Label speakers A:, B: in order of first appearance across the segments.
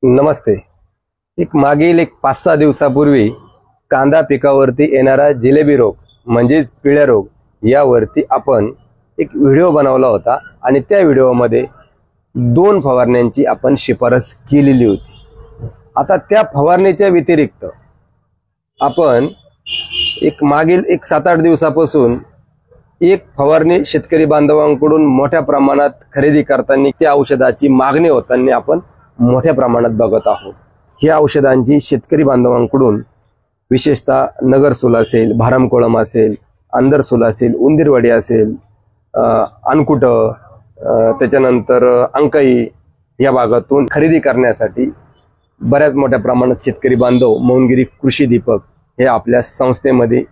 A: नमस्ते। मागील 5-6 दिवसापूर्वी कांदा पिकावरती येणारा जिलेबी रोग म्हणजेच पिळ्या रोग यावरती आपण एक व्हिडिओ बनवला होता आणि त्या व्हिडिओमध्ये 2 फवारण्यांची आपण शिफारस केलेली होती। आता त्या फवारणीच्या व्यतिरिक्त आपण मागील 7-8 दिवसापासून एक फवारणी शेतकरी बांधवांकडून मोठ्या प्रमाणात खरेदी करताना त्या औषधाची मागणी होताना आपण मोठ्या प्रमाणात बघत आहोत। ह्या औषधांची शेतकरी बांधवांकडून विशेषतः नगरसूल असेल, भारमकोळम असेल, अंदरसूल असेल, उंदीरवाडी असेल, अनकुट, त्याच्यानंतर अंकई या भागातून खरेदी करण्यासाठी बऱ्याच मोठ्या प्रमाणात शेतकरी बांधव मौनगिरी कृषी दीपक हे आपल्या संस्थेमध्ये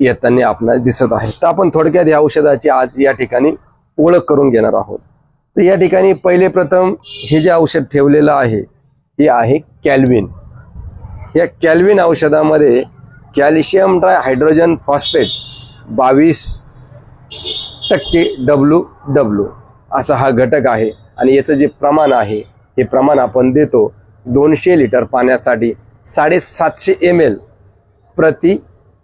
A: येताना आपल्याला दिसत आहे। तर आपण थोडक्यात या औषधाची आज या ठिकाणी ओळख करून घेणार आहोत। तर या ठिकाणी पहिले प्रथम हे जे औषध ठेवलेलं आहे हे आहे कॅल्विन। या कॅल्विन औषधामध्ये कॅल्शियम ट्रायहायड्रोजन फॉस्फेट 22% WW असा हा घटक आहे आणि याचं जे प्रमाण आहे हे प्रमाण आपण देतो 200 लिटर पाण्यासाठी 750 ml प्रति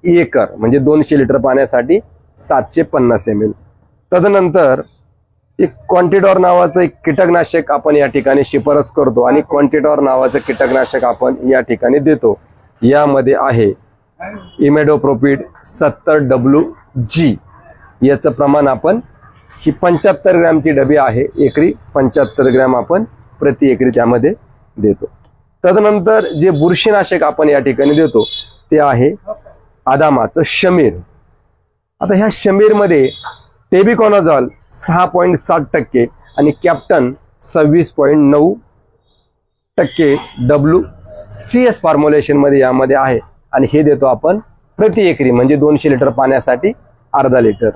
A: एकर, म्हणजे 200 लिटर पाण्यासाठी 750 ml। तदनंतर एक क्वांटिडॉर नावाचं एक कीटकनाशक आपण या ठिकाणी शिफारस करतो आणि क्वांटिडॉर नावाचं कीटकनाशक आपण या ठिकाणी देतो। यामध्ये आहे इमेडोप्रोपिड 70WG, याचं प्रमाण आपण ही 75 ग्रॅमची डबी आहे, एकरी 75 ग्रॅम आपण प्रति एकरी त्यामध्ये देतो। तदनंतर जे बुरशीनाशक आपण या ठिकाणी देतो ते आहे आदामाचं शमीर। आता ह्या शमीर मध्ये टेबिकोनाझॉल 6.7% आणि कॅप्टन 26.9% WCS फॉर्म्युलेशन मध्ये यामध्ये आहे आणि हे देतो आपण प्रति एकरी, म्हणजे 200 लिटर पाण्यासाठी अर्धा लिटर।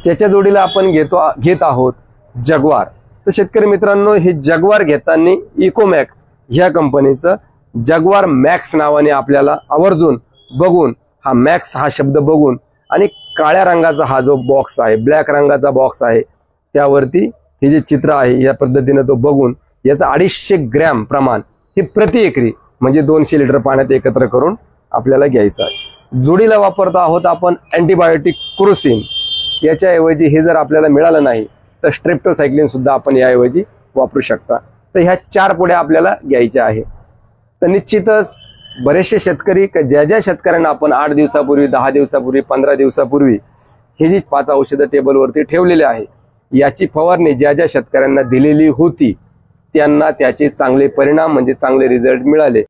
A: त्याच्या जोडीला आपण घेत आहोत जगवार। तर शेतकरी मित्रांनो, हे जगवार घेताना इकोमॅक्स ह्या कंपनीचं जगवार मॅक्स नावाने आपल्याला आवर्जून बघून हा मॅक्स हा शब्द बघून आणि काळ्या रंगाचा हा जो बॉक्स आहे, ब्लॅक रंगाचा बॉक्स आहे, त्यावरती हे जे चित्र आहे या पद्धतीने तो बघून याचं 250 ग्रॅम प्रमाण हे प्रति एकरी, म्हणजे 200 लिटर पाण्यात एकत्र करून आपल्याला घ्यायचं आहे। जोडीला वापरतो आहोत आपण अँटीबायोटिक क्रोसिन। याच्याऐवजी हे जर आपल्याला मिळालं नाही तर स्ट्रेप्टोसायक्लिन सुद्धा आपण याऐवजी वापरू शकता। तर ह्या 4 पुड्या आपल्याला घ्यायच्या आहे। तर निश्चितच बरेचसे शेतकरी ज्या शेतकऱ्यांना आपण 8 दिवसापूर्वी, 10 दिवसापूर्वी, 15 दिवसापूर्वी हे जी 5 औषधं टेबलवरती ठेवलेले आहे याची फवारणी ज्या शेतकऱ्यांना दिलेली होती त्यांना त्याचे चांगले परिणाम म्हणजे चांगले रिझल्ट मिळाले।